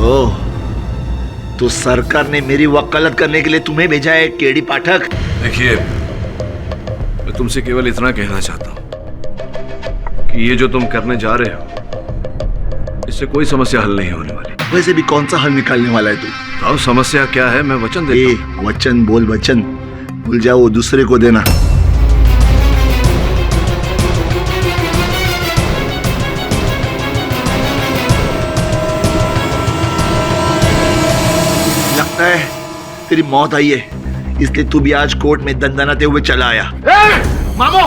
ओह, तो सरकार ने मेरी वकालत करने के लिए तुम्हें भेजा है केडी पाठक? देखिए, मैं तुमसे केवल इतना कहना चाहता हूं कि ये जो तुम करने जा रहे हो, इससे कोई समस्या हल नहीं होने वाली। वैसे भी कौन सा हल निकालने वाला है तू? अब समस्या क्या है, मैं वचन देता हूं। वचन बोल, वचन भूल जाओ, वो दूसरे को देना। लगता है तेरी मौत आई है, इसलिए तू भी आज कोर्ट में दंदनाते हुए चला आया। मामो,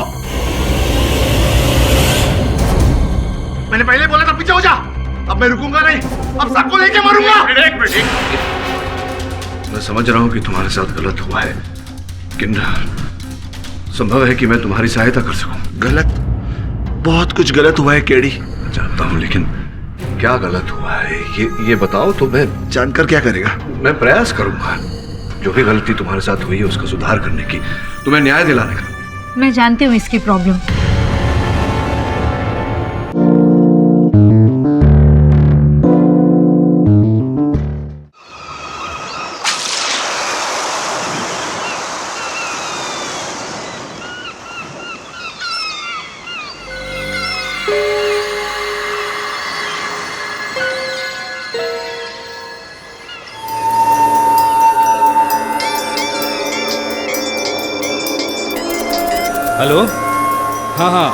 मैंने पहले बोला था पीछे हो जा। अब मैं रुकूंगा नहीं, अब सबको लेके मरूंगा। एक मिनट, मैं समझ रहा हूं कि तुम्हारे साथ गलत हुआ है, लेकिन संभव है कि मैं तुम्हारी सहायता कर सकूं। गलत? बहुत कुछ गलत हुआ है केडी। जानता हूं, लेकिन क्या गलत हुआ है ये बताओ तो मैं जानकर क्या करेगा? मैं प्रयास करूंगा जो भी गलती तुम्हारे साथ हुई है उसका सुधार करने की, तुम्हें न्याय दिलाने का। मैं जानती हूँ इसकी प्रॉब्लम। हेलो, हाँ,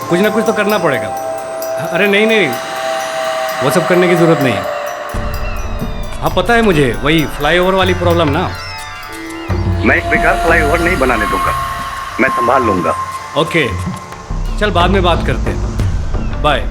कुछ ना कुछ तो करना पड़ेगा। अरे नहीं, वो सब करने की ज़रूरत नहीं है। हाँ पता है मुझे, वही फ्लाईओवर वाली प्रॉब्लम ना। मैं एक बेकार फ्लाईओवर नहीं बनाने दूंगा, मैं संभाल लूंगा। ओके, चल बाद में बात करते हैं, बाय।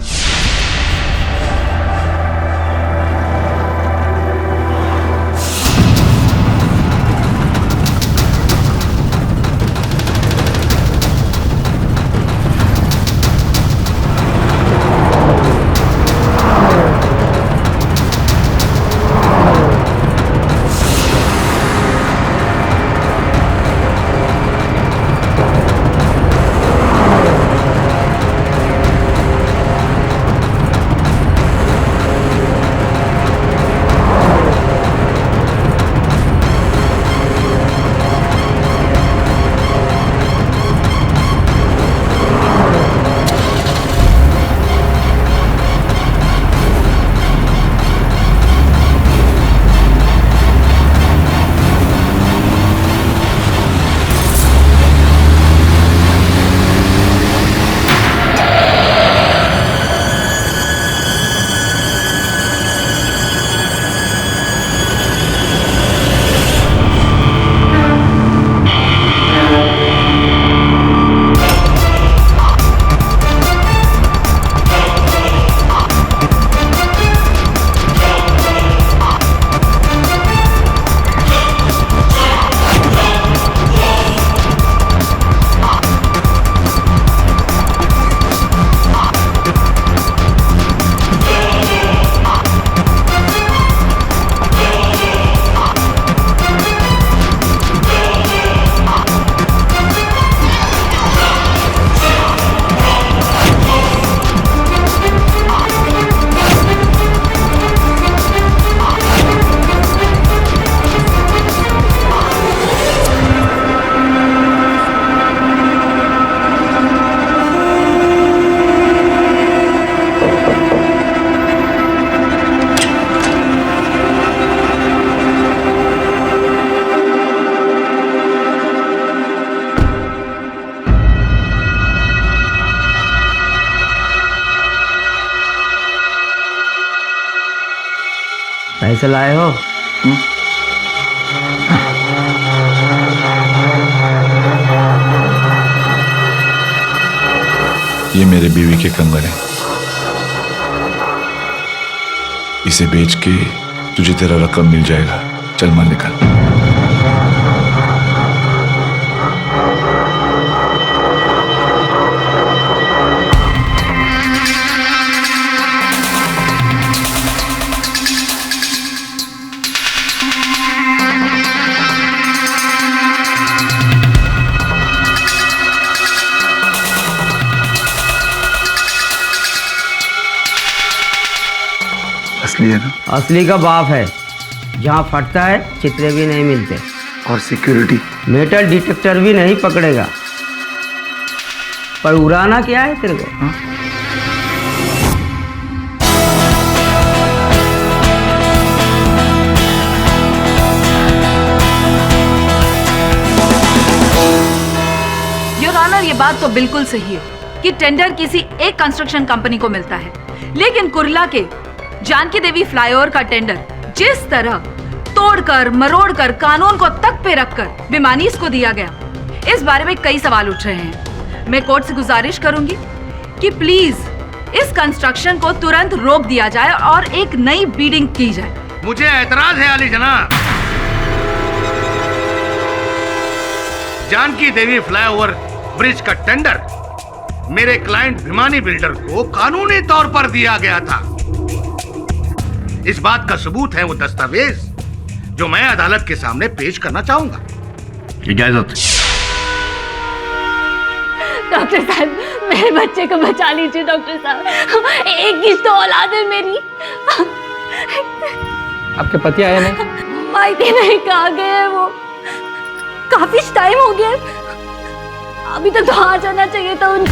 पैसे लाए हो? ये मेरे बीवी के कंगन है, इसे बेच के तुझे तेरा रकम मिल जाएगा। चल माल निकाल। असली है ना? असली का बाप है। जहाँ फटता है चित्रे भी नहीं मिलते और सिक्योरिटी? मेटल डिटेक्टर भी नहीं पकड़ेगा। पर उड़ाना क्या है तेरे को? हाँ? योर ऑनर, ये बात तो बिल्कुल सही है कि टेंडर किसी एक कंस्ट्रक्शन कंपनी को मिलता है, लेकिन कुर्ला के जानकी देवी फ्लाईओवर का टेंडर जिस तरह तोड़कर मरोड़कर कानून को तक पे रखकर भिमानीज को दिया गया, इस बारे में कई सवाल उठ रहे हैं। मैं कोर्ट से गुजारिश करूंगी कि प्लीज इस कंस्ट्रक्शन को तुरंत रोक दिया जाए और एक नई बीडिंग की जाए। मुझे एतराज है अली जनाब। जानकी देवी फ्लाईओवर ब्रिज का टेंडर मेरे क्लाइंट भिमानी बिल्डर को कानूनी तौर पर दिया गया था। इस बात का सबूत है वो दस्तावेज जो मैं अदालत के सामने पेश करना चाहूंगा। इजाजत। डॉक्टर साहब, मेरे बच्चे को बचा लीजिए डॉक्टर साहब। एक ही तो औलाद है मेरी। आपके पति आए नहीं? मायके नहीं, कहा गए हैं वो। काफी टाइम हो गया, अभी तक तो आ जाना चाहिए था उन।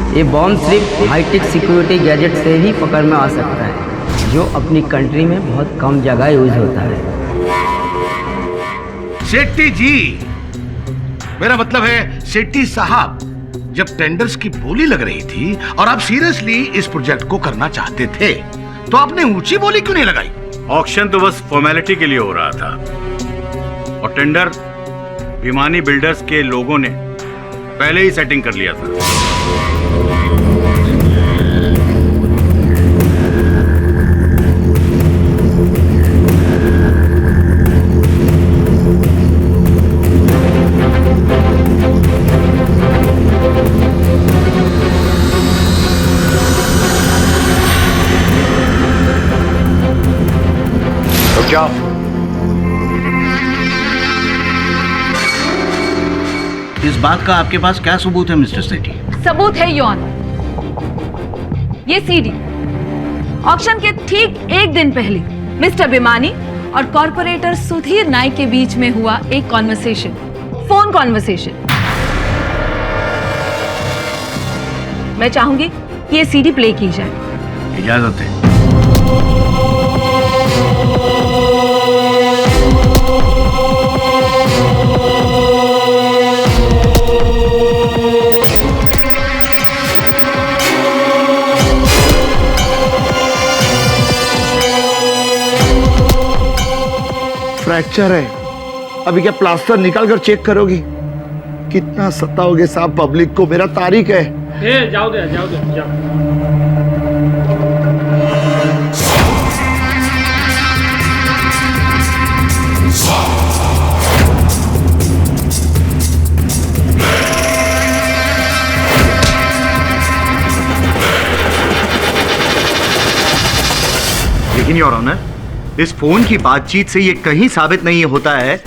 ये बॉम्ब सिर्फ हाईटेक सिक्योरिटी गैजेट से ही पकड़ में आ सकता है, जो अपनी कंट्री में बहुत कम जगह यूज होता है। शेट्टी जी, मेरा मतलब है शेट्टी साहब, जब टेंडर्स की बोली लग रही थी और आप सीरियसली इस प्रोजेक्ट को करना चाहते थे, तो आपने ऊंची बोली क्यों नहीं लगाई? ऑक्शन तो बस फॉर्मेलिटी के लिए हो रहा था और टेंडर भिमानी बिल्डर्स के लोगों ने पहले ही सेटिंग कर लिया था। जाओ। इस बात का आपके पास क्या सबूत है मिस्टर सेठी? सबूत है योर ऑनर, ये सीडी ऑक्शन के ठीक एक दिन पहले मिस्टर भिमानी और कॉर्पोरेटर सुधीर नाइक के बीच में हुआ एक कॉन्वर्सेशन, फोन कॉन्वर्सेशन। मैं चाहूंगी कि ये सीडी प्ले की जाए। इजाजत है। फ्रैक्चर है। अभी क्या प्लास्टर निकाल कर चेक करोगी? कितना सताओगे साहब पब्लिक को? मेरा तारीख है। जाओ दे, जाओ दे, जाओ। लेकिन योर ऑनर, इस फोन की बातचीत से ये कहीं साबित नहीं होता है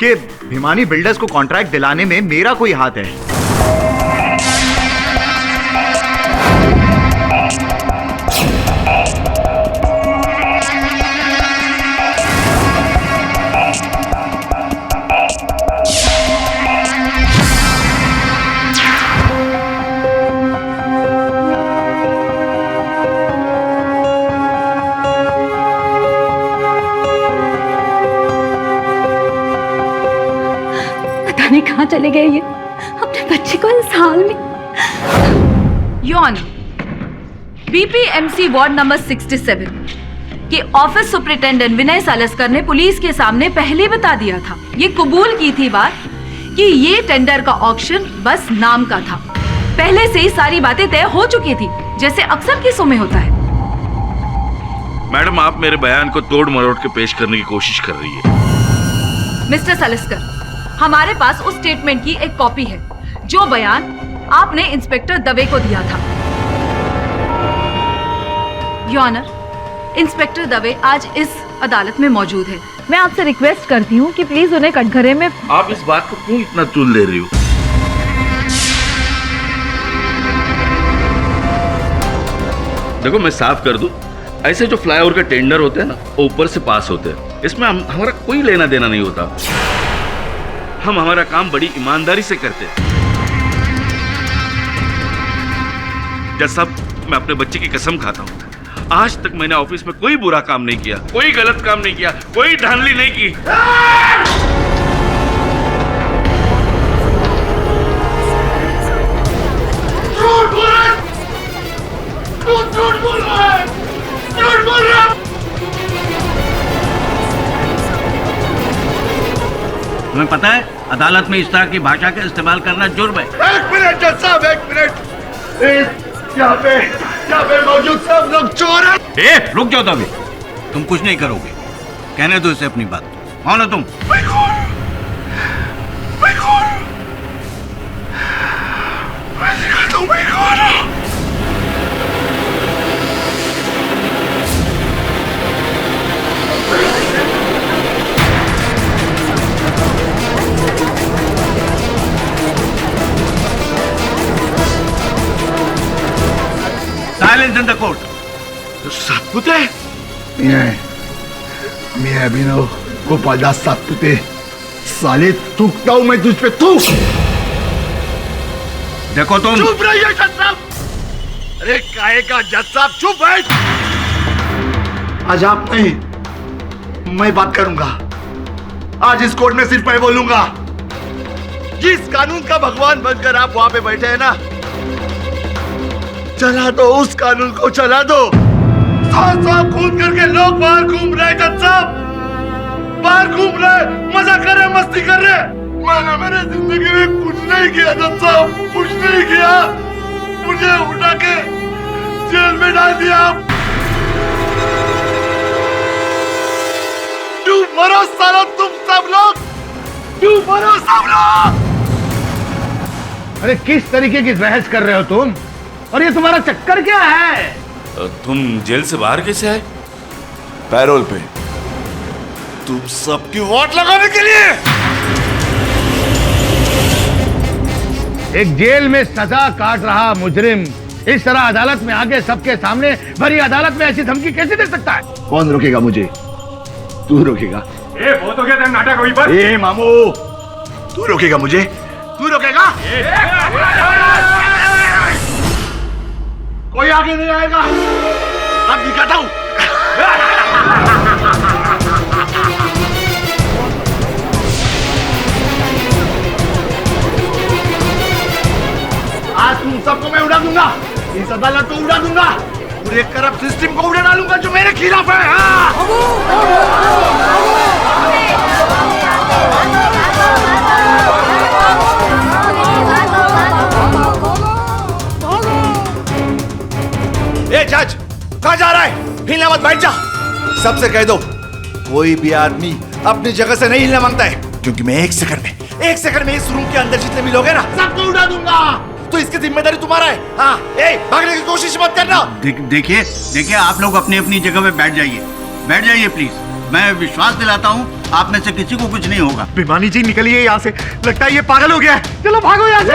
कि भिमानी बिल्डर्स को कॉन्ट्रैक्ट दिलाने में मेरा कोई हाथ है। कहाँ चले गए ये अपने बच्चे को इस हाल में? Your honour, BPMC ward number 67 कि ऑफिस सुपरिटेंडेंट विनय सालस्कर ने पुलिस के सामने पहले बता दिया था, ये कबूल की थी बात कि ये टेंडर का ऑक्शन बस नाम का था। पहले से ही सारी बातें तय हो चुकी थी, जैसे अक्सर केसों में होता है। मैडम, आप मेरे बयान को तोड़ मरोड़ के पेश करने की कोशिश कर रही है। मिस्टर सालस्कर, हमारे पास उस स्टेटमेंट की एक कॉपी है जो बयान आपने इंस्पेक्टर दवे को दिया था। योर ऑनर, इंस्पेक्टर दवे आज इस अदालत में मौजूद है। मैं आपसे रिक्वेस्ट करती हूँ कि प्लीज उन्हें कटघरे में। आप इस बात को क्यों इतना तुल ले रही हो? देखो, मैं साफ कर दूं, ऐसे जो फ्लाईओवर के टेंडर होते हैं ना, ऊपर से पास होते हैं, इसमें हमारा कोई लेना देना नहीं होता। हम हमारा काम बड़ी ईमानदारी से करते हैं। जज साहब, मैं अपने बच्चे की कसम खाता हूं, आज तक मैंने ऑफिस में कोई बुरा काम नहीं किया, कोई गलत काम नहीं किया, कोई धांधली नहीं की। तुम्हें पता है अदालत में इस तरह की भाषा का इस्तेमाल करना जुर्म है। एक मिनट जज साहब, एक मिनट। यहाँ पे मौजूद सब लोग चोर हैं। रुक जाओ तभी, तुम कुछ नहीं करोगे। कहने दो इसे अपनी बात। कौन हो तुम? Silence in the court. Satpute? मैं अभिनव गोपालदास सातपुते। साले थूकता हूं मैं तुझ पे, थूक। देखो तुम। चुप रहिए जज साहब। अरे काहे का जज साहब, चुप बैठ। आज आप नहीं, मैं बात करूंगा। आज इस कोर्ट में सिर्फ मैं बोलूंगा। जिस कानून का भगवान बनकर आप वहां पे बैठे हैं ना, चला दो उस कानून को, चला दो। 100 खून करके लोग बाहर घूम रहे जज साहब, बाहर घूम रहे, मजा कर रहे, मस्ती कर रहे। मैंने मेरे जिंदगी में कुछ नहीं किया जज साहब, कुछ नहीं किया। मुझे उठा के जेल में डाल दिया। तू मरो सालो, तुम सब लोग, तू मरो सब लोग। अरे किस तरीके की बहस कर रहे हो तुम? और ये तुम्हारा चक्कर क्या है? तुम जेल से बाहर कैसे आए? पैरोल पे। तुम सबकी वोट लगाने के लिए। एक जेल में सजा काट रहा मुजरिम इस तरह अदालत में आगे सबके सामने भरी अदालत में ऐसी धमकी कैसे दे सकता है? कौन रोकेगा मुझे? तू रोकेगा। बहुत हो गया तेरा नाटक वहीं पर। ए मामू, तू रोकेगा मुझे? तू रोकेगा? कोई आगे नहीं आएगा। अब दिखाता हूं। आज तुम सबको मैं उड़ा दूंगा, इस अदालत को उड़ा दूंगा, पूरे करप्ट सिस्टम को उड़ा डालूंगा जो मेरे खिलाफ है। ए जज, कहाँ जा रहा है? हिलना मत, बैठ जा। सबसे कह दो कोई भी आदमी अपनी जगह से नहीं हिलना मांगता है, क्योंकि मैं एक सेकंड में इस रूम के अंदर जितने भी लोग हैं ना, सबको उड़ा दूंगा। तो इसकी जिम्मेदारी तुम्हारा है। हाँ, भागने की कोशिश मत करना। देखिए आप लोग अपनी अपनी जगह पे बैठ जाइए प्लीज। मैं विश्वास दिलाता हूँ आप में से किसी को कुछ नहीं होगा। भिमानी जी निकलिए यहाँ से, लगता है ये पागल हो गया है। चलो भागो यहाँ से।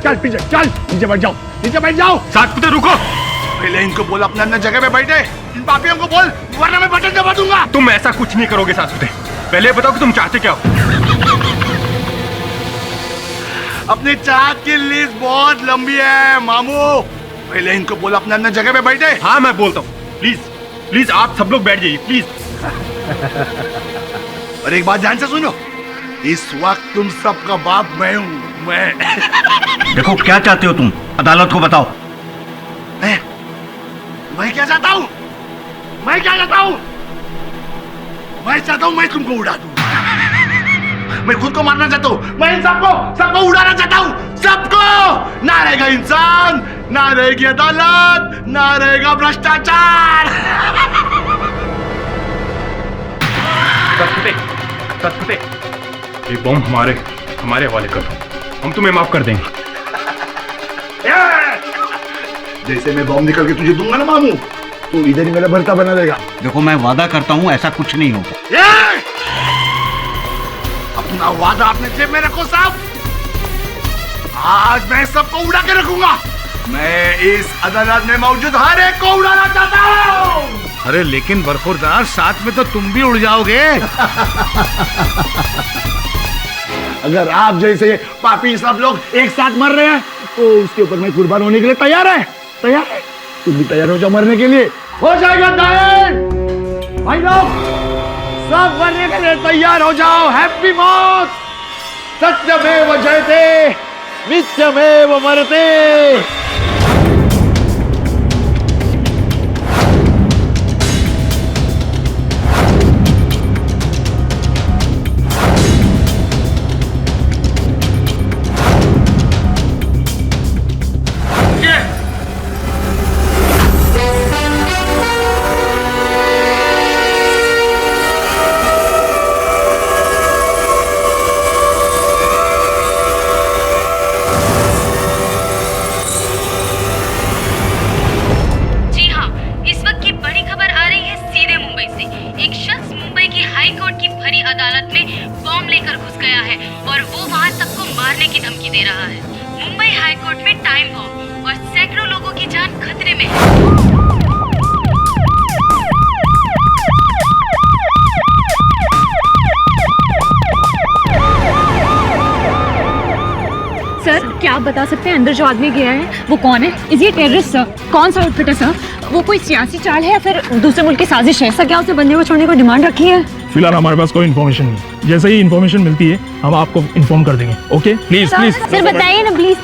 चल पीछे, चल नीचे बैठ जाओ। सातपुते रुको, पहले इनको बोल अपने अपने जगह पे बैठे। इन पापियों को बोल, वरना मैं बटन दबा दूंगा। तुम ऐसा कुछ नहीं करोगे सातपुते। पहले बताओ कि तुम चाहते क्या हो? अपनी चाहत की लिस्ट बहुत लंबी है मामू। पहले इनको बोल अपने अपने जगह पे बैठे। हाँ मैं बोलता हूँ, प्लीज आप सब लोग बैठ जाइए प्लीज। और एक बात ध्यान से सुनो, इस वक्त तुम सबका बाप मैं हूँ, मैं। देखो क्या चाहते हो तुम, अदालत को बताओ। मैं क्या चाहता हूं? मैं क्या चाहता हूं? मैं चाहता हूं मैं तुमको उड़ा दूं। मैं खुद को मारना चाहता हूं। मैं इन सबको उड़ाना चाहता हूं। सबको। ना रहेगा इंसान, ना रहेगी अदालत, ना रहेगा भ्रष्टाचार। ये बॉम्ब हमारे हवाले कर दो, हम तुम्हें माफ कर देंगे। जैसे मैं बॉम्ब निकल के तुझे दूंगा ना मामू, तू इधर ही मेरा भरता बना देगा। देखो मैं वादा करता हूं ऐसा कुछ नहीं होगा। अपना वादा अपने जेब में रखो साहब। आज मैं सबको उड़ा के रखूंगा। मैं इस अदालत में मौजूद हर एक को उड़ाना चाहता हूं। अरे लेकिन बरखुरदार, साथ में तो तुम भी उड़ जाओगे। अगर आप जैसे पापी सब लोग एक साथ मर रहे हैं तो उसके ऊपर मैं कुर्बान होने के लिए तैयार है। तैयार है? तुम भी तैयार हो जाओ मरने के लिए। हो जाएगा दाएं भाई लोग, सब मरने के लिए तैयार हो जाओ। हैप्पी मौत। सत्यमेव जयते, नित्यमेव मरते। अदालत में बॉम्ब लेकर घुस गया है और वो वहाँ सबको मारने की धमकी दे रहा है। मुंबई हाई कोर्ट में टाइम बॉम्ब और सैकड़ों लोगों की जान खतरे में है। सर क्या आप बता सकते हैं अंदर जो आदमी गया है वो कौन है? इज ये टेररिस्ट सर? कौन सा आउटफिट है सर? वो कोई सियासी चाल है या फिर दूसरे मुल्क की साजिश है? सर क्या उसने बंदे को छोड़ने को डिमांड रखी है? फिलहाल हमारे पास कोई इन्फॉर्मेशन नहीं। जैसे ही इन्फॉर्मेशन मिलती है हम आपको इन्फॉर्म कर देंगे। ओके प्लीज प्लीज सर बताइए ना प्लीज।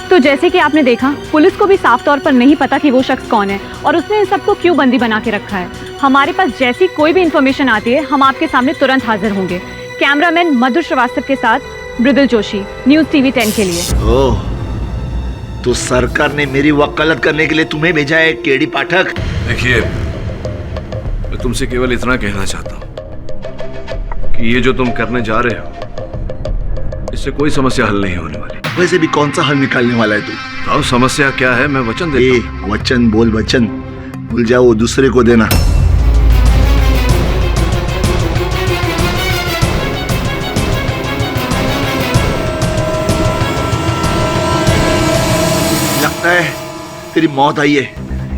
तो जैसे कि आपने देखा, पुलिस को भी साफ तौर पर नहीं पता कि वो शख्स कौन है और उसने इन सबको क्यों बंदी बना के रखा है। हमारे पास जैसी कोई भी इन्फॉर्मेशन आती है हम आपके सामने तुरंत हाजिर होंगे। कैमरामैन मधुर श्रीवास्तव के साथ मृदुल जोशी, न्यूज़ टीवी 10 के लिए। ओह, तो सरकार ने मेरी वकालत करने के लिए तुम्हें भेजा है केडी पाठक। देखिए, मैं तुमसे केवल इतना कहना चाहता हूं कि ये जो तुम करने जा रहे हो इससे कोई समस्या हल नहीं होने वाली। वैसे भी कौन सा हल निकालने वाला है तू? अब समस्या क्या है मैं वचन देता हूं। वचन बोल, वचन भूल जाओ, दूसरे को देना। लगता है तेरी मौत आई है,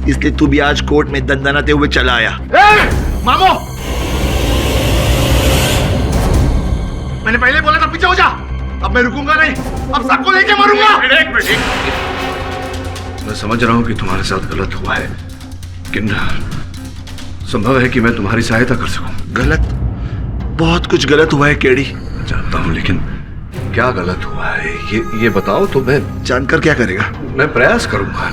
इसलिए तू भी आज कोर्ट में दंदनाते हुए चला आया। मामो, मैंने पहले बोला था पीछे हो जा। अब मैं रुकूंगा नहीं, अब सबको लेके मरूंगा। एक मिनट। मैं समझ रहा हूं कि तुम्हारे साथ गलत हुआ है, लेकिन संभव है कि मैं तुम्हारी सहायता कर सकूं। गलत? बहुत कुछ गलत हुआ है केडी। जानता हूं, लेकिन क्या गलत हुआ है ये बताओ तो मैं जानकर क्या करेगा? मैं प्रयास करूंगा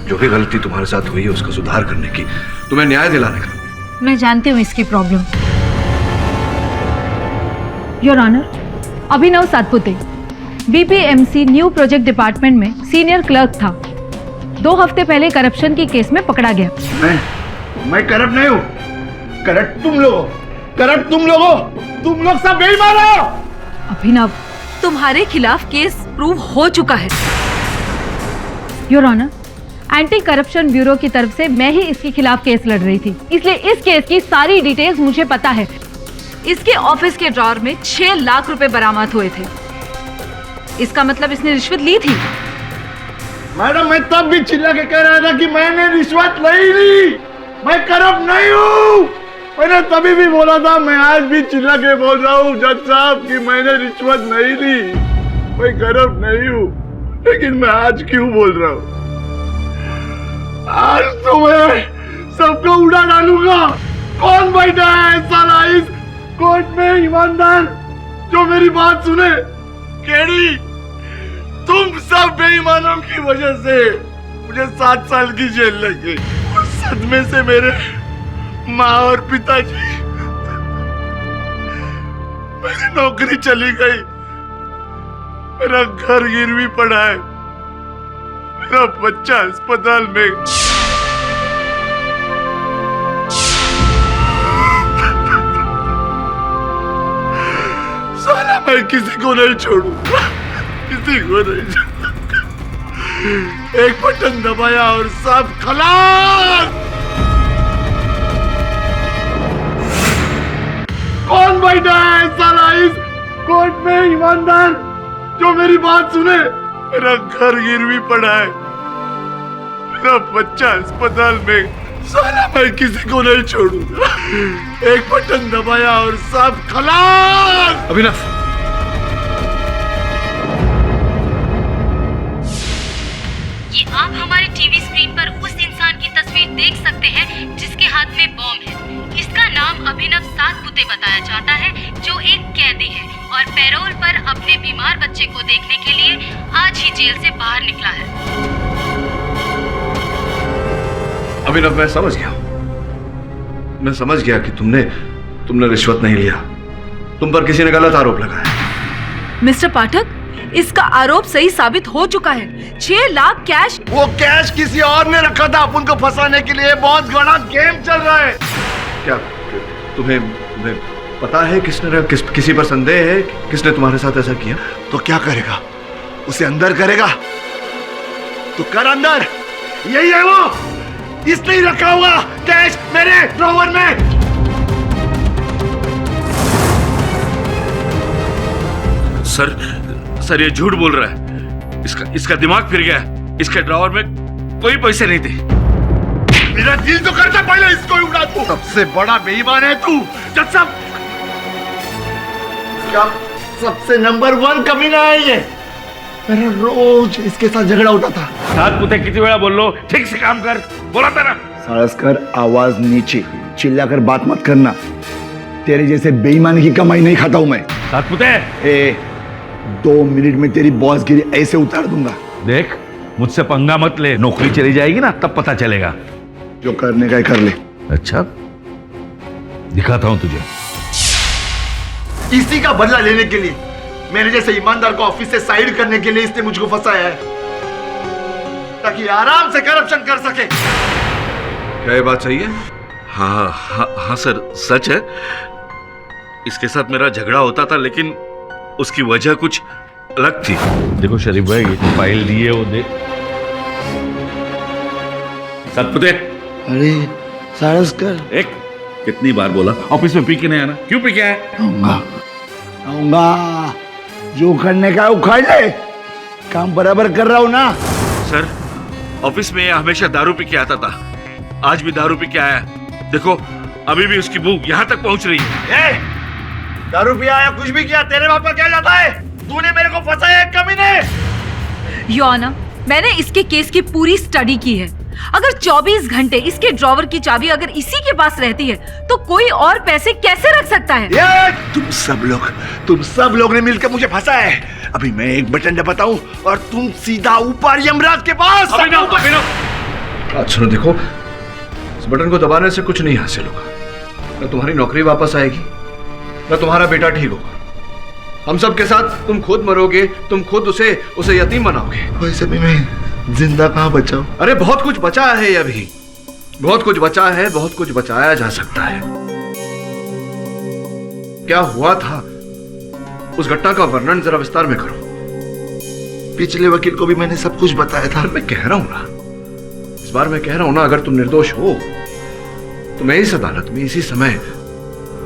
जो भी गलती तुम्हारे साथ हुई है उसका सुधार करने की, तुम्हें न्याय दिलाने का। मैं जानती हूँ इसकी problem. Your honour, Abhinav Satpute BPMC new project department में सीनियर क्लर्क था। 2 हफ्ते पहले करप्शन की केस में पकड़ा गया। मैं करप्ट नहीं हूँ। करप्ट तुम लोग हो। करप्ट तुम लोग हो। तुम लोग सब बेईमान हो। अभिनव, तुम्हारे खिलाफ केस प्रूव हो चुका है। Your honour, anti corruption bureau की तरफ से मैं ही इसके खिलाफ केस लड़ रही थी, इसलिए इस केस की सारी डिटेल्स मुझे पता है। इसके ऑफिस के ड्रॉर में 6 लाख रुपए बरामद हुए थे। इसका मतलब इसने रिश्वत ली थी। मैडम, मैं तब भी चिल्ला के कह रहा था कि मैंने रिश्वत नहीं ली, मैं करप्ट नहीं हूँ। मैंने तभी भी बोला था, मैं आज भी चिल्ला के बोल रहा हूँ जज साहब कि मैंने रिश्वत नहीं ली, मैं करप्ट नहीं हूँ। लेकिन मैं आज क्यों बोल रहा हूँ? आज तो मैं सबको उड़ा डालूंगा। कौन बैठा है साला इस कोर्ट में ईमानदार जो मेरी बात सुने? केडी, तुम सब बेईमानों की वजह से मुझे 7 साल की जेल लगी। उस सदमे से मेरे माँ और पिताजी, मेरी नौकरी चली गई, मेरा घर गिरवी पड़ा है, मेरा बच्चा अस्पताल में। साला मैं किसी को नहीं छोड़ूंगा, किसी को नहीं छोड़ूंगा। एक बटन दबाया और सब खलास। कौन बैठा है साला इस कोर्ट में ईमानदार जो मेरी बात सुने? मेरा घर गिरवी पड़ा है, मेरा बच्चा अस्पताल में। साला मैं किसी को नहीं छोड़ूंगा। एक बटन दबाया और सब खलास। अभिनव, ये आप हमारे टीवी स्क्रीन पर उस इंसान की तस्वीर देख सकते हैं जिसके हाथ में बॉम्ब है। इसका नाम अभिनव सातपुते बताया जाता है, जो एक कैदी है और पैरोल पर अपने बीमार बच्चे को देखने के लिए आज ही जेल से बाहर निकला है। अभिनव, मैं समझ गया कि तुमने रिश्वत नहीं लिया। तुम पर किसी ने गलत आरोप लगाया। मिस्टर पाठक, इसका आरोप सही साबित हो चुका है। 6 लाख कैश। वो कैश किसी और ने रखा था अपन को फंसाने के लिए। बहुत बड़ा गेम चल रहा है। क्या तुम्हें पता है किसी पर संदेह है? किसने तुम्हारे साथ ऐसा किया? तो क्या करेगा? उसे अंदर करेगा तो कर अंदर। यही है वो, इसने ही रखा हुआ कैश मेरे ड्रॉवर में। सर ये झूठ बोल रहा है। इसका दिमाग फिर गया है। इसके ड्रॉवर में कोई पैसे नहीं थे। मेरा दिल तो करता पहले इसको ही उड़ा दूं। सबसे बड़ा बेईमान है तू। जब सबसे नंबर 1 कमीना है ये। मेरा रोज इसके साथ झगड़ा होता था। सातपुते कितनी बड़ा बोल लो, ठीक से काम कर। बोला तेरा सारस्कर, आवाज नीचे, चिल्लाकर बात मत करना। तेरे जैसे बेईमान की कमाई नहीं खाता हूं मैं। सातपुते, 2 मिनट में तेरी बॉसगिरी ऐसे उतार दूंगा। देख, मुझसे पंगा मत ले। नौकरी चली जाएगी ना, तब पता चलेगा। जो करने का है कर ले। अच्छा, दिखाता हूं तुझे। इसी का बदला लेने के लिए, मेरे जैसे ईमानदार को ऑफिस से साइड करने के लिए इसने मुझको फंसाया है, ताकि आराम से करप्शन कर सके। क्या ये बात सही है? हाँ सर, सच है। इसके साथ मेरा झगड़ा होता था, लेकिन उसकी वजह कुछ अलग थी। देखो शरीफ भाई, ये फाइल दी है, वो दे। सातपुते, अरे सारस्कर, एक कितनी बार बोला ऑफिस में पी के नहीं आना? क्यों पी के आया? आऊंगा। जो करने का उखाड़ ले। काम बराबर कर रहा हूं ना। सर, ऑफिस में हमेशा दारू पी के आता था। आज भी दारू पी के आया। देखो, अभी भी उसकी भूख यहाँ तक पहुँच रही है। दारू पिया या कुछ भी किया, तेरे बाप का क्या जाता है? तूने मेरे को फंसाया कमीने। योर ऑनर, मैंने इसके केस की पूरी स्टडी की है। अगर 24 घंटे इसके ड्रॉवर की चाबी अगर इसी के पास रहती है, तो कोई और पैसे कैसे रख सकता है? तुम सब लोग ने मिलकर मुझे फंसाया है। अभी मैं एक बटन दबाता हूँ और तुम सीधा ऊपर यमराज के पास। सुनो, देखो, इस बटन को दबाने से कुछ नहीं हासिल होगा। न तुम्हारी नौकरी वापस आएगी, न तुम्हारा बेटा ठीक होगा। हम सब के साथ तुम खुद मरोगे, तुम खुद उसे यतीम बनाओगे। वैसे भी मैं जिंदा कहाँ बचाऊं? अरे बहुत कुछ बचा है अभी, बहुत कुछ बचा है, बहुत कुछ बचाया जा सकता है। क्या हुआ था उस घटना का वर्णन जरा विस्तार में करो। पिछले वकील को भी मैंने सब कुछ बताया था। मैं कह रहा हूं ना, इस बार मैं कह रहा हूं ना, अगर तुम निर्दोष हो तो मैं इस अदालत में इसी समय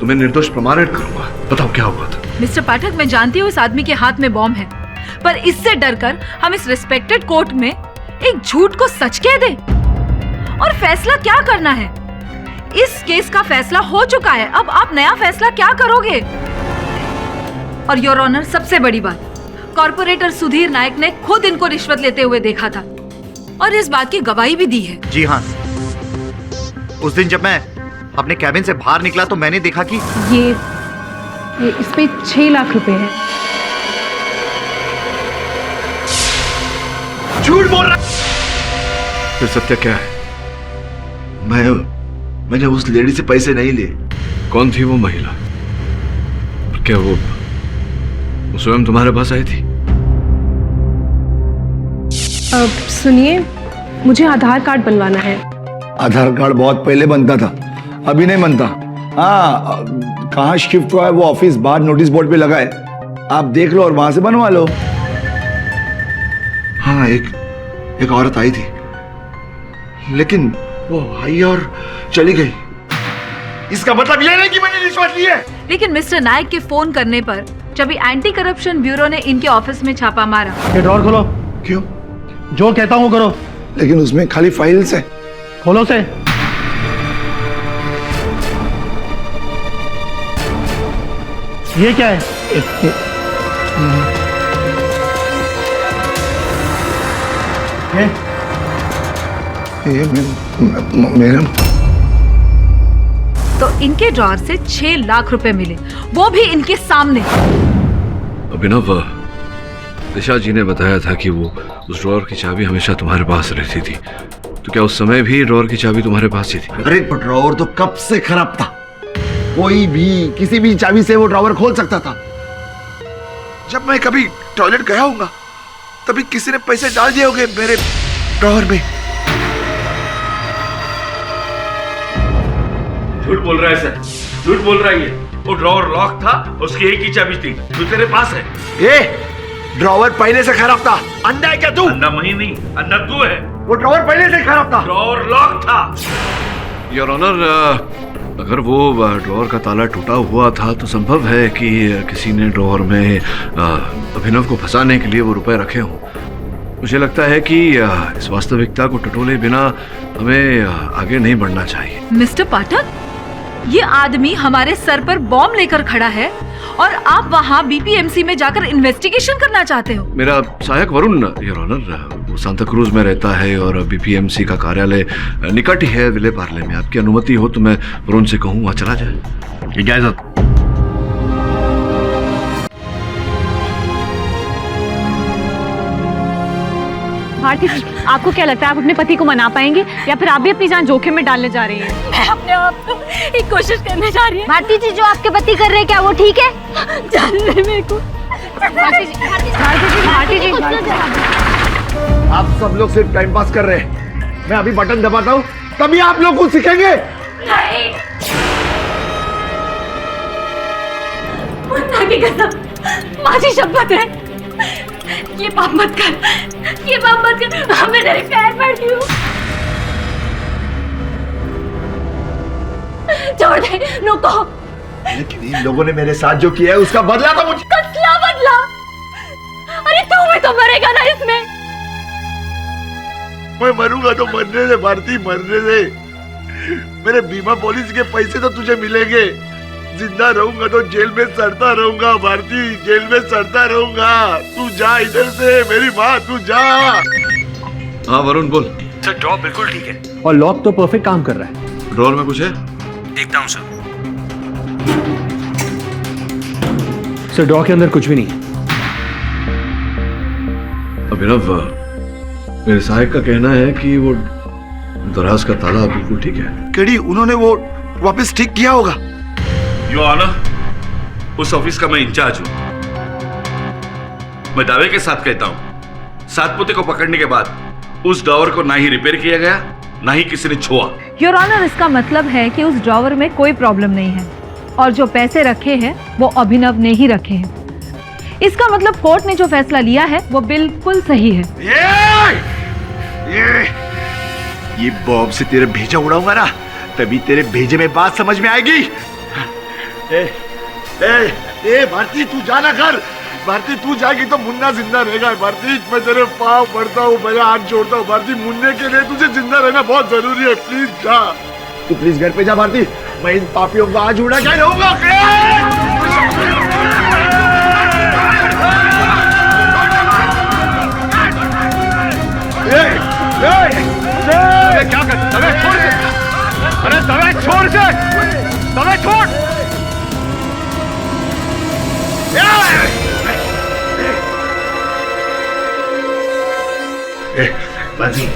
तुम्हें निर्दोष प्रमाणित करूंगा। बताओ क्या हुआ था? मिस्टर पाठक, मैं जानती हूँ इस आदमी के हाथ में बॉम्ब है, पर इससे डरकर हम इस रिस्पेक्टेड कोर्ट में एक झूठ को सच कह दें। और फैसला क्या करना है? इस केस का फैसला हो चुका है, अब आप नया फैसला क्या करोगे? और योर ऑनर, सबसे बड़ी बात, कॉर्पोरेटर सुधीर नायक ने खुद इनको रिश्वत लेते हुए देखा था और इस बात की गवाही भी दी है। जी हाँ, उस दिन जब मैं अपने कैबिन से बाहर निकला तो मैंने देखा कि ये इस पे 6 लाख रुपए है। झूठ बोल रहा। फिर सत्य क्या है? मैंने उस लेडी से पैसे नहीं लिए। कौन थी वो महिला? क्या वो स्वयं तुम्हारे पास आई थी? सुनिए, मुझे आधार कार्ड बनवाना है। आधार कार्ड बहुत पहले बनता था, अभी नहीं बनता। हाँ, कहाँ शिफ्ट हुआ है वो ऑफिस बाहर नोटिस बोर्ड पे लगा है, आप देख लो और वहां से बनवा लो। हाँ, एक औरत आई थी, लेकिन वो आई और चली गई। इसका मतलब ये नहीं कि मैंने रिश्वत ली है। लेकिन मिस्टर नायक के फोन करने पर जब एंटी करप्शन ब्यूरो ने इनके ऑफिस में छापा मारा। ये ड्रॉर खोलो। क्यों? जो कहता हूँ करो। लेकिन उसमें खाली फाइल्स है। खोलो से। ये क्या है? ये मेरा। तो इनके ड्रॉर से 6 लाख रुपए मिले, वो भी इनके सामने। अभिनव, दिशा जी ने बताया था कि वो उस ड्रॉर की चाबी हमेशा तुम्हारे पास रहती थी, तो क्या उस समय भी ड्रॉर की चाबी तुम्हारे पास ही थी? अरे ड्रॉवर तो कब से खराब था, कोई भी किसी भी चाबी से वो ड्रॉवर खोल सकता था। जब मैं कभी टॉयलेट गया होगा तभी किसी ने पैसे डाल दिए होंगे मेरे ड्रॉवर में। झूठ बोल रहा है सर, झूठ बोल रहा है ये। वो ड्रॉवर लॉक था, उसकी एक ही चाबी थी जो तेरे पास है। ये ड्रॉवर पहले से खराब था। अंधा है क्या तू? अंधा मैं नहीं, अंधा तू है। वो ड्रॉवर पहले से खराब था। ड्रॉवर लॉक था। योर ऑनर, अगर वो ड्रॉवर का ताला टूटा हुआ था तो संभव है कि किसी ने ड्रॉवर में अभिनव को फंसाने के लिए वो रुपए रखे हों। मुझे लगता है कि इस वास्तविकता को टटोले बिना हमें आगे नहीं बढ़ना चाहिए। मिस्टर पाठक, ये आदमी हमारे सर पर बॉम्ब लेकर खड़ा है और आप वहाँ बीपीएमसी में जाकर इन्वेस्टिगेशन करना चाहते हो। मेरा सहायक वरुण, योर ऑनर, वो सांता क्रूज में रहता है और बीपीएमसी का कार्यालय निकट ही है विले पार्ले में। आपकी अनुमति हो तो मैं वरुण से कहूँ वहाँ चला जाए। इजाजत। भारती जी, आपको क्या लगता है आप अपने पति को मना पाएंगे या फिर आप भी अपनी जान जोखिम में डालने जा रही हैं? मैं अपने आप को एक कोशिश करने जा रही हूँ। भारती जी, जो आपके पति कर रहे हैं क्या वो ठीक है? जानने मेरे को। भारती जी, आप सब लोग सिर्फ टाइम पास कर रहे हैं। मैं अभी बटन दबाता हूँ तभी आप लोग कुछ सीखेंगे। नहीं। मुन्ना की कसम, माझी शपथ है, ये पाप मत कर, ये पाप मत कर। मैं तेरे पैर पड़ती हूँ। छोड़ दे, रुको। लेकिन इन लोगों ने मेरे साथ जो किया है उसका बदला तो मुझे। कसला बदला? अरे तू भी तो मरेगा ना इसमें। मैं मरूंगा तो मरने से भारती, मरने से। मेरे बीमा पॉलिसी के पैसे तो तुझे मिलेंगे। जिंदा रहूंगा तो जेल में सड़ता रहूंगा भारती, जेल में सड़ता रहूंगा। तू जा इधर से, मेरी माँ, तू जा। हाँ वरुण बोल। सर, ड्रॉर बिल्कुल ठीक है और लॉक तो परफेक्ट काम कर रहा है। ड्रॉर में कुछ है? देखता हूँ सर। सर, ड्रॉर के अंदर कुछ भी नहीं है। अभिनव, मेरे सहायक का कहना है कि वो दराज का ताला बिल्कुल ठीक है। केडी, उन्होंने वो वापस ठीक किया होगा। योर ऑनर, उस ऑफिस का मैं इंचार्ज हूं। मैं दावे के साथ कहता हूं, सातपुते को पकड़ने के बाद उस ड्रॉवर को ना ही रिपेयर किया गया, ना ही किसी ने छुआ। योर ऑनर, इसका मतलब है कि उस ड्रॉवर में कोई प्रॉब्लम नहीं है और जो पैसे रखे हैं वो अभिनव ने ही रखे हैं। इसका मतलब कोर्ट ने जो फैसला लिया है वो बिल्कुल सही है। ये बॉम्ब से तेरे भेजा उड़ाऊंगा ना, तभी तेरे भेजे में बात समझ में आएगी। ए भारती, तू जाना कर। भारती, तू जाएगी तो मुन्ना जिंदा रहेगा। भारती, मैं तेरे पाँव पड़ता हूँ, मेरा हाथ जोड़ता हूँ। भारती, मुन्ने के लिए तुझे जिंदा रहना बहुत जरूरी है। प्लीज जा, तू प्लीज घर पे जा। भारती, मैं इन पापियों को आज उड़ा क्या रहूंगा। क्या कर? दबे छोड़ से। अरे दबे छोड़ से, दबे छोड़। बाजी,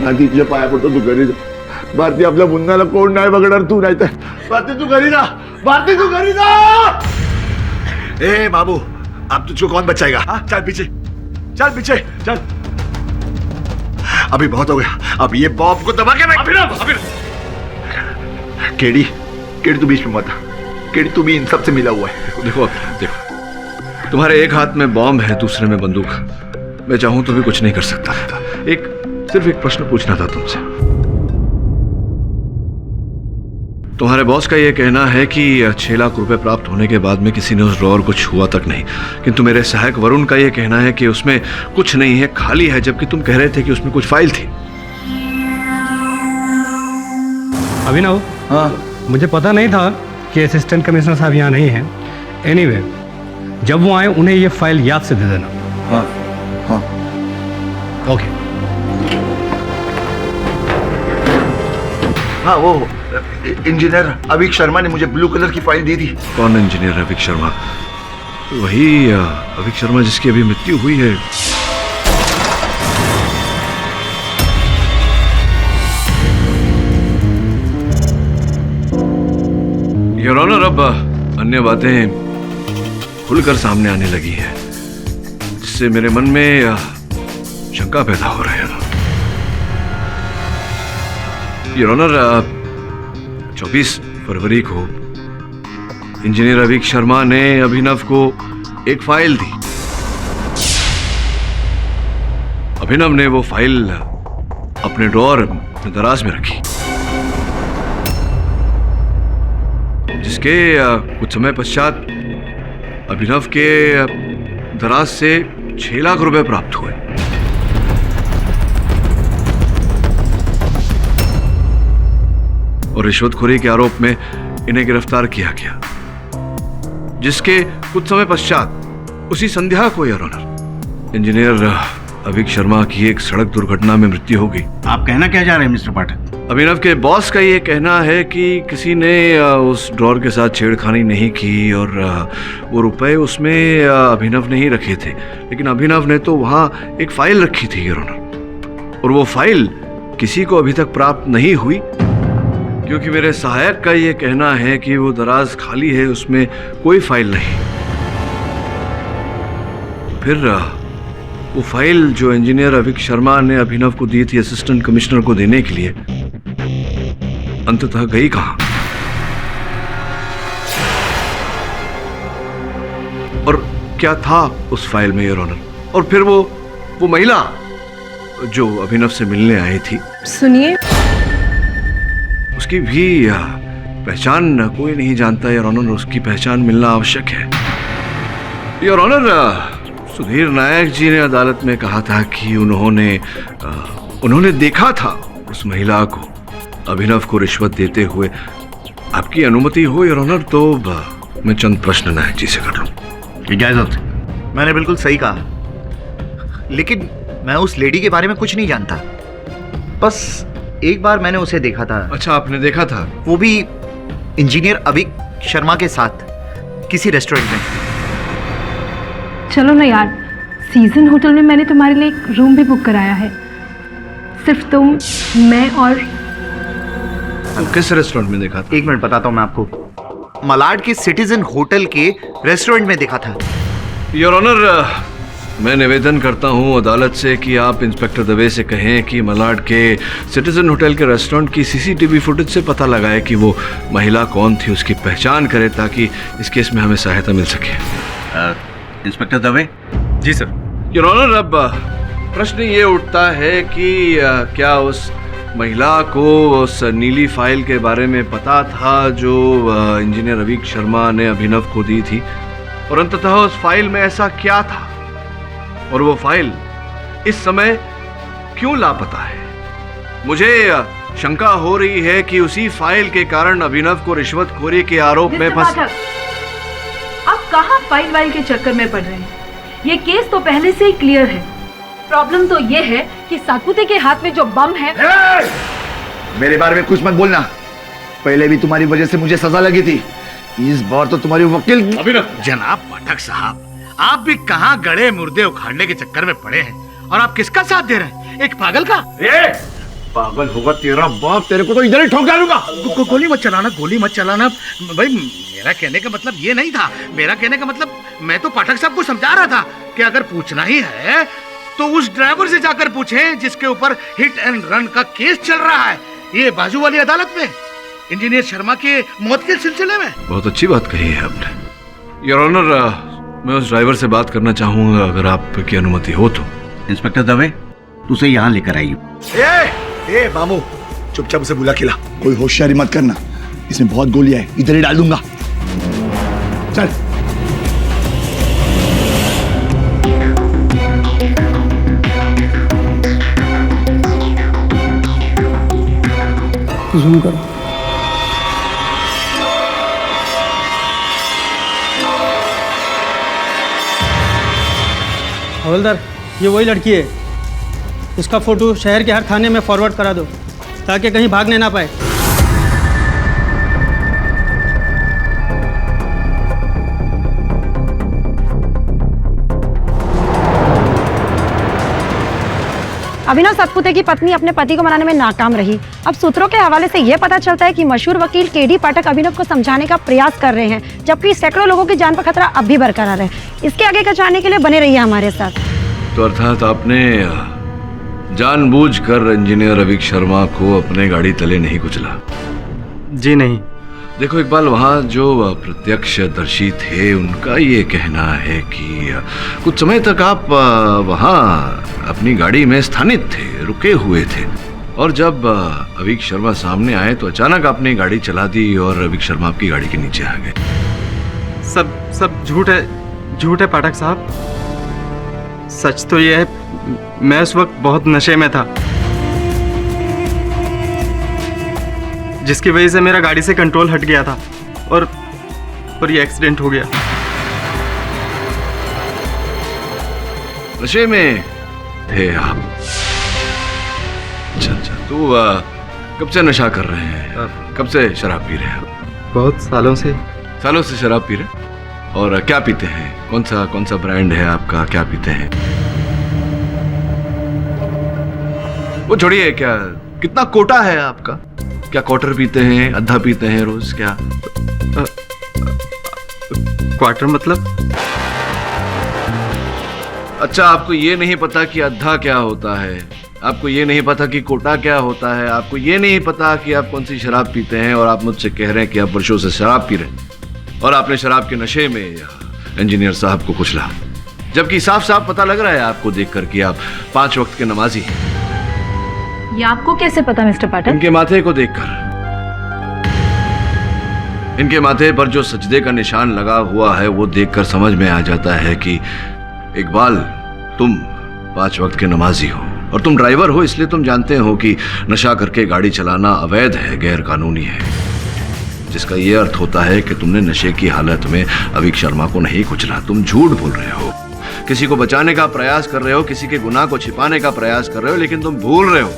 भारती तुझ्या पाया पडतो, तू घरी जा. भारती आपल्या मुन्नाला कोण नाही बघणार, तू नाही तर. भारती तू घरी जा, भारती तू घरी जा. ए बाबू, अब तुझको कौन बचाएगा? हाँ? चल पीछे, चल पीछे, चल. अभी बहुत हो गया, अब ये बॉम्ब को दबा के मैं. अभिनव, केडी, केडी तू बीच में मत आ. केडी तू भी इन सब से मिला हुआ है. देखो देखो, तुम्हारे एक हाथ में बॉम्ब है, दूसरे में बंदूक. मैं चाहूं तो भी कुछ नहीं कर सकता. सिर्फ एक प्रश्न पूछना था तुमसे. तुम्हारे बॉस का यह कहना है कि 6 लाख रुपए प्राप्त होने के बाद में किसी ने उस ड्रॉअर को छुआ तक नहीं, किंतु मेरे सहायक वरुण का यह कहना है कि उसमें कुछ नहीं है, खाली है, जबकि तुम कह रहे थे कि उसमें कुछ फाइल थी. अभिनव, हाँ, मुझे पता नहीं था कि असिस्टेंट कमिश्नर साहब यहाँ नहीं हैं. एनीवे, जब वो आए उन्हें ये फाइल याद से दे देना. हाँ हाँ, ओके. हाँ, वो इंजीनियर अभिक शर्मा ने मुझे ब्लू कलर की फाइल दी थी. कौन इंजीनियर अभिक शर्मा? वही अभिक शर्मा जिसकी अभी मृत्यु हुई है. योर ऑनर, अब अन्य बातें खुलकर सामने आने लगी हैं, जिससे मेरे मन में शंका पैदा हो रही है. योर ऑनर, 24 फरवरी को इंजीनियर अभिक शर्मा ने अभिनव को एक फाइल दी. अभिनव ने वो फाइल अपने ड्रॉअर में दराज में रखी, जिसके कुछ समय पश्चात अभिनव के दराज से 6 लाख रुपए प्राप्त हुए. और रिश्वतखोरी के आरोप में इन्हें गिरफ्तार किया गया, जिसके कुछ समय पश्चात उसी संध्या को your honour engineer Abhik Sharma की एक सड़क दुर्घटना में मृत्यु हो गई. आप कहना क्या चाह रहे हैं मिस्टर पाठक? अभिनव के बॉस का ये कहना है कि किसी ने उस ड्रॉअर के साथ छेड़खानी नहीं की और वो रुपए उसमें अभिनव ने ही रखे थे, लेकिन अभिनव ने तो वहाँ एक फाइल रखी थी योर ऑनर, और वो फाइल किसी को अभी तक प्राप्त नहीं हुई, क्योंकि मेरे सहायक का ये कहना है कि वो दराज खाली है, उसमें कोई फाइल नहीं. फिर वो फाइल जो इंजीनियर अभिक शर्मा ने अभिनव को दी थी असिस्टेंट कमिश्नर को देने के लिए, अंततः गई कहां? और क्या था उस फाइल में योर ऑनर? और फिर वो महिला जो अभिनव से मिलने आई थी, सुनिए, उसकी भी पहचान कोई नहीं जानता योर ऑनर. उसकी पहचान मिलना आवश्यक है योर ऑनर. सुधीर नायक जी ने अदालत में कहा था कि उन्होंने देखा था उस महिला को अभिनव को रिश्वत देते हुए. आपकी अनुमति हो योर ऑनर तो मैं चंद प्रश्न नायक जी से कर लूं. इजाजत. मैंने बिल्कुल सही कहा, लेकिन मैं उस लेडी के बारे में कुछ नहीं जानता. बस एक बार मैंने उसे देखा था. अच्छा, आपने देखा था? वो भी इंजीनियर अभिक शर्मा के साथ किसी रेस्टोरेंट में. चलो ना यार, सीजन होटल में मैंने तुम्हारे लिए एक रूम भी बुक कराया है. सिर्फ तुम, मैं और. किस रेस्टोरेंट में देखा था? 1 मिनट बताता हूँ मैं आपको. मलाड के सिटीजन होटल के रेस्टोरेंट में देखा था. योर ऑनर, मैं निवेदन करता हूँ अदालत से कि आप इंस्पेक्टर दवे से कहें कि मलाड के सिटीजन होटल के रेस्टोरेंट की सीसीटीवी फुटेज से पता लगाए कि वो महिला कौन थी, उसकी पहचान करे, ताकि इस केस में हमें सहायता मिल सके. इंस्पेक्टर दवे? जी सर. योर ऑनर, अब प्रश्न ये उठता है कि क्या उस महिला को उस नीली फाइल के बारे में पता था जो इंजीनियर अभिक शर्मा ने अभिनव को दी थी, और अंततः उस फाइल में ऐसा क्या था, और वो फाइल इस समय क्यों लापता है? मुझे शंका हो रही है कि उसी फाइल के कारण अभिनव को रिश्वतखोरी के आरोप में फंस. आप कहाँ फाइल वाइल के चक्कर में पड़ रहे हैं? ये केस तो पहले से ही क्लियर है. प्रॉब्लम तो ये है कि सातपुते के हाथ में जो बम है. मेरे बारे में कुछ मत बोलना. पहले भी तुम्हारी वजह से मुझे सजा लगी थी, इस बार तो तुम्हारी वकील. जनाब पाठक साहब, आप भी कहाँ गड़े मुर्दे उखाड़ने के चक्कर में पड़े हैं, और आप किसका साथ दे रहे हैं? एक पागल का. पागल होगा तेरा बाप, तेरे को तो इधर ही ठोक डालूंगा। गोली मत चलाना, गोली मत चलाना भाई। मेरा कहने का मतलब ये नहीं था। मेरा कहने का मतलब मैं तो पाठक साहब को समझा रहा था कि अगर पूछना ही है तो उस ड्राइवर से जाकर पूछें जिसके ऊपर हिट एंड रन का केस चल रहा है, ये बाजू वाली अदालत में, इंजीनियर शर्मा के मौत के सिलसिले में। बहुत अच्छी बात कही है आपने। योर ऑनर, मैं उस ड्राइवर से बात करना चाहूंगा, अगर आपकी अनुमति हो तो। इंस्पेक्टर दवे, तू उसे यहाँ लेकर आइए। ए मामू, चुपचाप उसे बुला खिला। कोई होशियारी मत करना, इसमें बहुत गोलियां है, इधर ही डाल दूंगा। चल। जूम करो। हवलदार, ये वही लड़की है। इसका फोटो शहर के हर थाने में फॉरवर्ड करा दो ताकि कहीं भागने ना पाए। अभिनव सतपुते की पत्नी अपने पति को मनाने में नाकाम रही। अब सूत्रों के हवाले से यह पता चलता है कि मशहूर वकील केडी पाठक अभिनव को समझाने का प्रयास कर रहे हैं, जबकि सैकड़ों लोगों की जान पर खतरा अब भी बरकरार है। इसके आगे का जानने के लिए बने रहिए हमारे साथ। तो अर्थात आपने जानबूझकर इंजीनियर अविक शर्मा को अपने गाड़ी तले नहीं कुचला? जी नहीं। देखो इकबाल, वहाँ जो प्रत्यक्षदर्शी थे उनका ये कहना है कि कुछ समय तक आप वहाँ अपनी गाड़ी में स्थानित थे, रुके हुए थे, और जब अविक शर्मा सामने आए तो अचानक आपने गाड़ी चला दी और अविक शर्मा आपकी गाड़ी के नीचे आ गए। सब झूठ है, झूठ है पाठक साहब। सच तो ये है, मैं उस वक्त बहुत नशे में था, जिसकी वजह से मेरा गाड़ी से कंट्रोल हट गया था और ये एक्सीडेंट हो गया। नशे में थे आप? अच्छा, तो कब से नशा कर रहे हैं? कब से शराब पी रहे हैं? बहुत सालों से। सालों से शराब पी रहे? और क्या पीते हैं? कौन सा ब्रांड है आपका? क्या पीते हैं? वो छोड़िए, क्या कितना कोटा है आपका? क्या क्वार्टर पीते हैं, आधा पीते हैं रोज? क्या क्वार्टर मतलब? अच्छा, आपको ये नहीं पता कि आधा क्या होता है? आपको ये नहीं पता कि कोटा क्या होता है? आपको ये नहीं पता कि आप कौन सी शराब पीते हैं? और आप मुझसे कह रहे हैं कि आप वर्षों से शराब पी रहे हैं और आपने शराब के नशे में इंजीनियर साहब को कुचला, जबकि साफ साफ पता लग रहा है आपको देखकर कि आप 5 वक्त के नमाजी हैं। ये आपको कैसे पता मिस्टर पाठक? इनके माथे को देखकर, इनके माथे पर जो सजदे का निशान लगा हुआ है वो देखकर समझ में आ जाता है कि इकबाल, तुम 5 वक्त के नमाजी हो और तुम ड्राइवर हो, इसलिए तुम जानते हो कि नशा करके गाड़ी चलाना अवैध है, गैर कानूनी है, जिसका ये अर्थ होता है कि तुमने नशे की हालत में अविक शर्मा को नहीं कुचला। तुम झूठ बोल रहे हो, किसी को बचाने का प्रयास कर रहे हो, किसी के गुनाह को छिपाने का प्रयास कर रहे हो, लेकिन तुम भूल रहे हो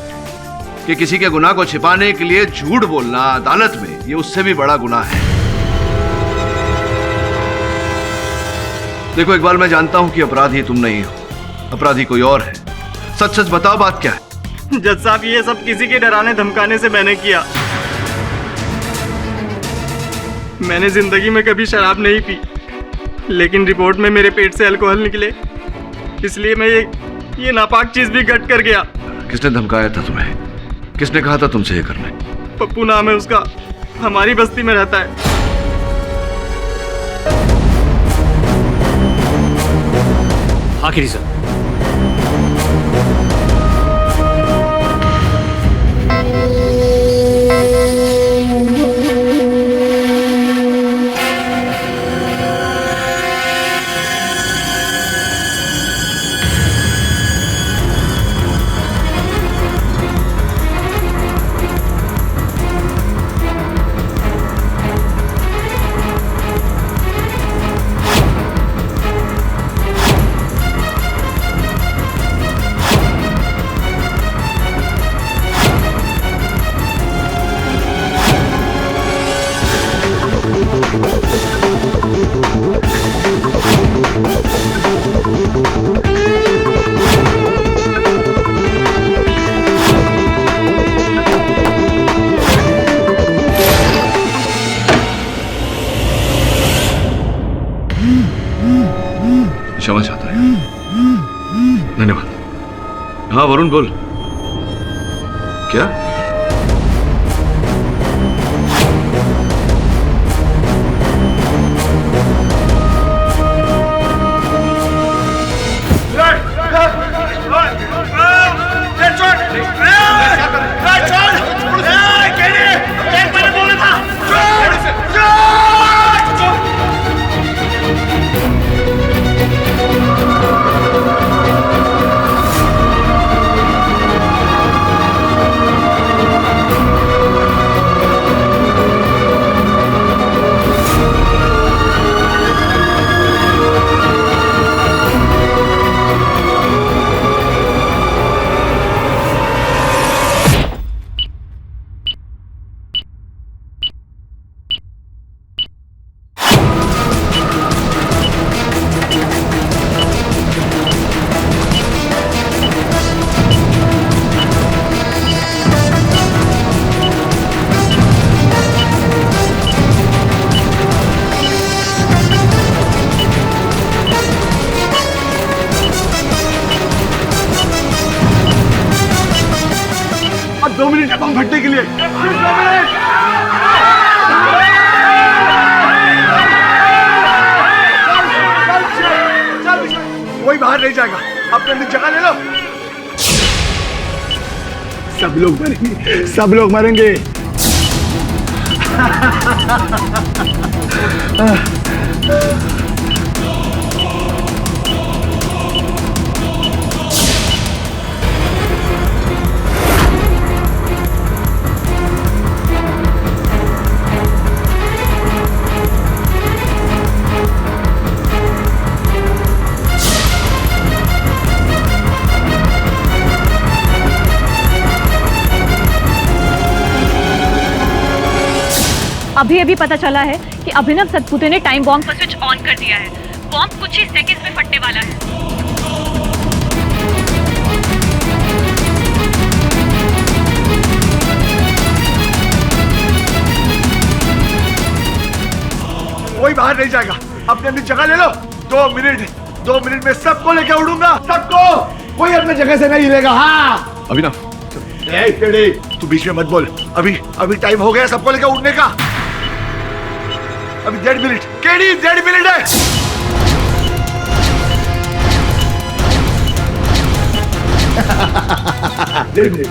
कि किसी के गुनाह को छिपाने के लिए झूठ बोलना अदालत में, ये उससे भी बड़ा गुनाह है। देखो इकबाल, मैं जानता हूं कि अपराधी तुम नहीं हो, अपराधी कोई और है। सच सच बताओ, बात क्या है? जज साहब, ये सब किसी के डराने धमकाने से मैंने किया। मैंने जिंदगी में कभी शराब नहीं पी, लेकिन रिपोर्ट में मेरे पेट से अल्कोहल निकले, इसलिए मैं ये नापाक चीज भी गट कर गया। किसने धमकाया था तुम्हें? किसने कहा था तुमसे ये करने? पप्पू नाम है उसका, हमारी बस्ती में रहता है। आखिरी सर, क्षमा चाहता है। धन्यवाद। हाँ वरुण बोल। क्या? अब 2 मिनट है बम फटने के लिए। कोई बाहर नहीं जाएगा, अपने अपनी जगह ले लो। सब लोग मरेंगे, सब लोग मरेंगे। अभी अभी पता चला है कि अभिनव सतपुते ने टाइम बॉम्ब का स्विच ऑन कर दिया है। बॉम्ब कुछ ही सेकंड्स में फटने वाला है। कोई बाहर नहीं जाएगा, अपनी अपनी जगह ले लो। 2 मिनट में सबको लेके उड़ूंगा, सबको। कोई अपनी जगह से नहीं हिलेगा। हाँ अभिनव, तू बीच में मत बोल। अभी टाइम हो गया सबको लेकर उड़ने का। अभी 1.5 मिनट। केडी 1.5 मिनट है।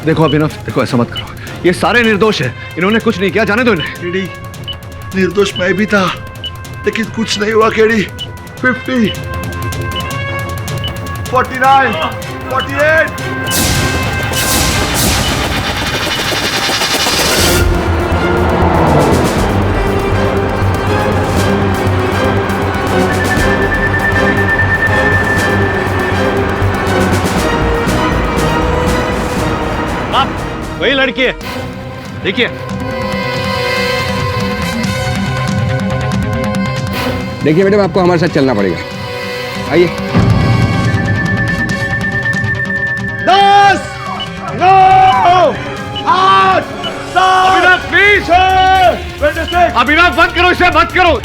देखो अभिनव, देखो ऐसा मत करो। ये सारे निर्दोष है, इन्होंने कुछ नहीं किया, जाने दो इन्हें। केडी, निर्दोष मैं भी था, लेकिन कुछ नहीं हुआ। केडी 50, 49, 48। वही लड़की है, देखिए। देखिए मैडम, आपको हमारे साथ चलना पड़ेगा। आइए। 10, 9, 8, 7। अभिनव प्लीज, अभिनव बंद करो इसे, बंद करो।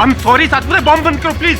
I'm sorry सातपुते, बॉम्ब बंद करो प्लीज।